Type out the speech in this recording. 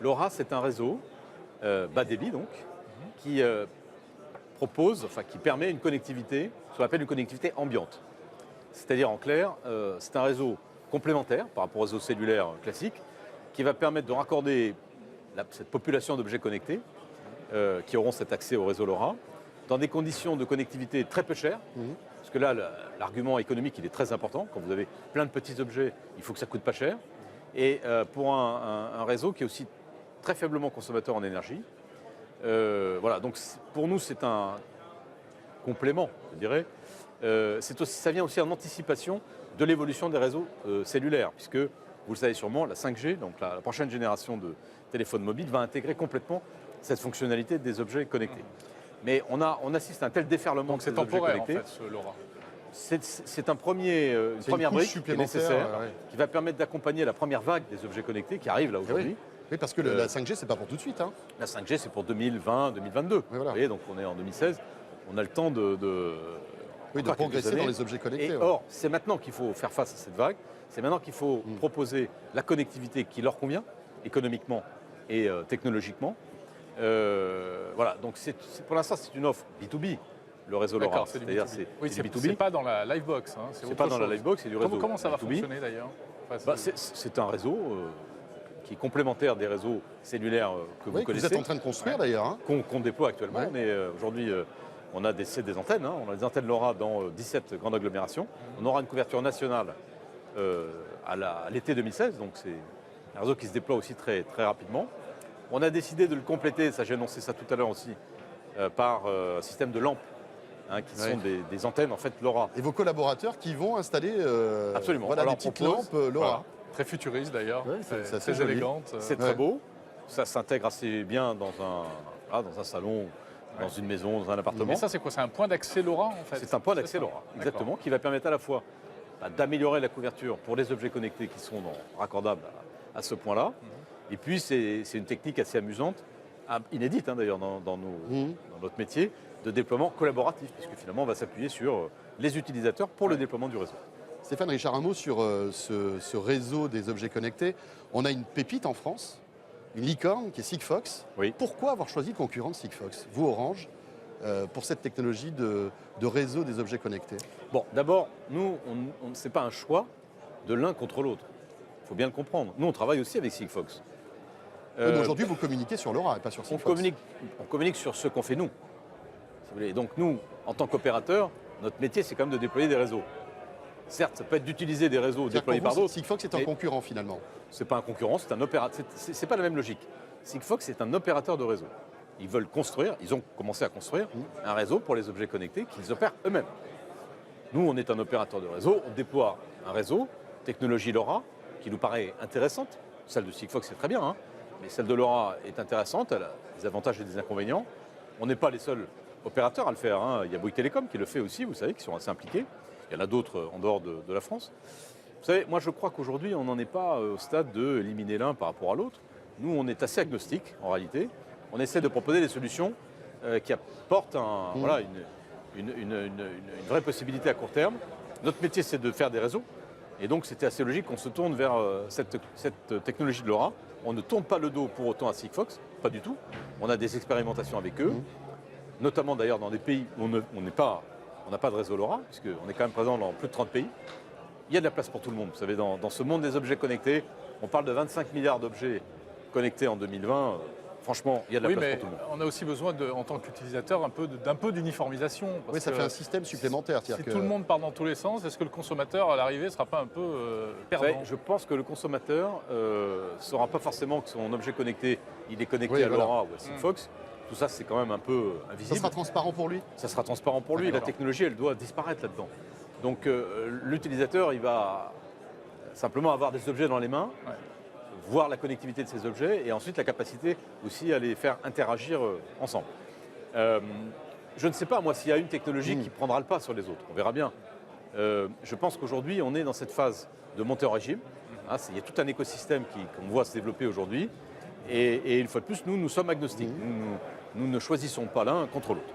LoRa, c'est un réseau bas débit, donc, qui qui permet une connectivité, ce qu'on appelle une connectivité ambiante. C'est-à-dire, en clair, c'est un réseau complémentaire par rapport au réseau cellulaire classique, qui va permettre de raccorder cette population d'objets connectés qui auront cet accès au réseau LoRa dans des conditions de connectivité très peu chères. Parce que là, l'argument économique, il est très important. Quand vous avez plein de petits objets, il faut que ça ne coûte pas cher. Et pour un réseau qui est aussi très faiblement consommateur en énergie. Voilà, donc pour nous, c'est un complément, je dirais. Ça vient aussi en anticipation de l'évolution des réseaux cellulaires, puisque, vous le savez sûrement, la 5G, donc la prochaine génération de téléphones mobiles, va intégrer complètement cette fonctionnalité des objets connectés. Mais on assiste à un tel déferlement de ces objets connectés. Donc c'est temporaire, en fait, ce LoRa. C'est une première brique qui est nécessaire, qui va permettre d'accompagner la première vague des objets connectés qui arrive là aujourd'hui. Oui, parce que la 5G, c'est pas pour tout de suite. Hein. La 5G, c'est pour 2020, 2022. Oui, voilà. Vous voyez, donc on est en 2016. On a le temps de progresser dans les objets connectés. Or, c'est maintenant qu'il faut faire face à cette vague. C'est maintenant qu'il faut proposer la connectivité qui leur convient, économiquement et technologiquement. Voilà, donc pour l'instant, c'est une offre B2B. Le réseau LoRa, c'est-à-dire c'est B2B. C'est pas dans la Livebox. Hein, c'est pas dans la Livebox, c'est du réseau. Comment ça va B2B. fonctionner d'ailleurs? C'est un réseau qui est complémentaire des réseaux cellulaires que vous connaissez. Vous êtes en train de construire d'ailleurs. Hein. Qu'on déploie actuellement. Aujourd'hui, on a des antennes. Hein. On a des antennes LoRa dans 17 grandes agglomérations. On aura une couverture nationale à l'été 2016. Donc c'est un réseau qui se déploie aussi très, très rapidement. On a décidé de le compléter, ça j'ai annoncé ça tout à l'heure aussi, par un système de lampes. Qui sont des antennes en fait LoRa. Et vos collaborateurs qui vont installer absolument. Voilà, des petites lampes LoRa. Voilà. Très futuriste d'ailleurs, c'est très élégante. C'est très beau, ça s'intègre assez bien dans un salon, dans une maison, dans un appartement. Mais ça c'est quoi? C'est un point d'accès LoRa en fait? C'est un point d'accès LoRa, exactement, qui va permettre à la fois d'améliorer la couverture pour les objets connectés qui sont raccordables à ce point-là. Et puis c'est une technique assez amusante, inédite d'ailleurs dans notre métier, de déploiement collaboratif, puisque finalement on va s'appuyer sur les utilisateurs pour le déploiement du réseau. Stéphane Richard, un mot sur ce réseau des objets connectés. On a une pépite en France, une licorne qui est Sigfox. Oui. Pourquoi avoir choisi le concurrent de Sigfox, vous Orange, pour cette technologie de réseau des objets connectés? Bon, d'abord, nous, ce n'est pas un choix de l'un contre l'autre. Il faut bien le comprendre. Nous, on travaille aussi avec Sigfox. Aujourd'hui, vous communiquez sur LoRa et pas sur Sigfox. On communique sur ce qu'on fait nous. Si vous voulez. Donc nous, en tant qu'opérateur, notre métier, c'est quand même de déployer des réseaux. Certes, ça peut être d'utiliser des réseaux déployés par d'autres. Sigfox est un concurrent finalement. Ce n'est pas un concurrent, c'est un opérateur. C'est pas la même logique. Sigfox est un opérateur de réseau. Ils veulent construire, ils ont commencé à construire un réseau pour les objets connectés qu'ils opèrent eux-mêmes. Nous, on est un opérateur de réseau, on déploie un réseau, technologie LoRa, qui nous paraît intéressante. Celle de Sigfox, c'est très bien, hein, mais celle de LoRa est intéressante, elle a des avantages et des inconvénients. On n'est pas les seuls opérateurs à le faire. Hein. Il y a Bouygues Télécom qui le fait aussi, vous savez, qui sont assez impliqués. Il y en a d'autres en dehors de la France. Vous savez, moi je crois qu'aujourd'hui, on n'en est pas au stade d'éliminer l'un par rapport à l'autre. Nous, on est assez agnostique, en réalité. On essaie de proposer des solutions qui apportent une vraie possibilité à court terme. Notre métier, c'est de faire des réseaux. Et donc, c'était assez logique qu'on se tourne vers cette technologie de LoRa. On ne tourne pas le dos pour autant à Sigfox, pas du tout. On a des expérimentations avec eux, notamment d'ailleurs dans des pays où on n'a pas de réseau LoRa, puisqu'on est quand même présent dans plus de 30 pays. Il y a de la place pour tout le monde. Vous savez, dans ce monde des objets connectés, on parle de 25 milliards d'objets connectés en 2020. Franchement, il y a de la place pour tout le monde. On a aussi besoin, en tant qu'utilisateur, d'un peu d'uniformisation. Oui, ça fait un système supplémentaire. Si tout le monde part dans tous les sens, est-ce que le consommateur, à l'arrivée, ne sera pas un peu perdant? Je pense que le consommateur ne saura pas forcément que son objet connecté, il est connecté à LoRa ou à Sigfox. Tout ça, c'est quand même un peu invisible. Ça sera transparent pour lui? Ça sera transparent pour lui. La technologie, elle doit disparaître là-dedans. Donc, l'utilisateur, il va simplement avoir des objets dans les mains, voir la connectivité de ces objets et ensuite la capacité aussi à les faire interagir ensemble. Je ne sais pas, moi, s'il y a une technologie qui prendra le pas sur les autres. On verra bien. Je pense qu'aujourd'hui, on est dans cette phase de montée en régime. Il y a tout un écosystème qu'on voit se développer aujourd'hui. Et une fois de plus, nous sommes agnostiques. Nous ne choisissons pas l'un contre l'autre.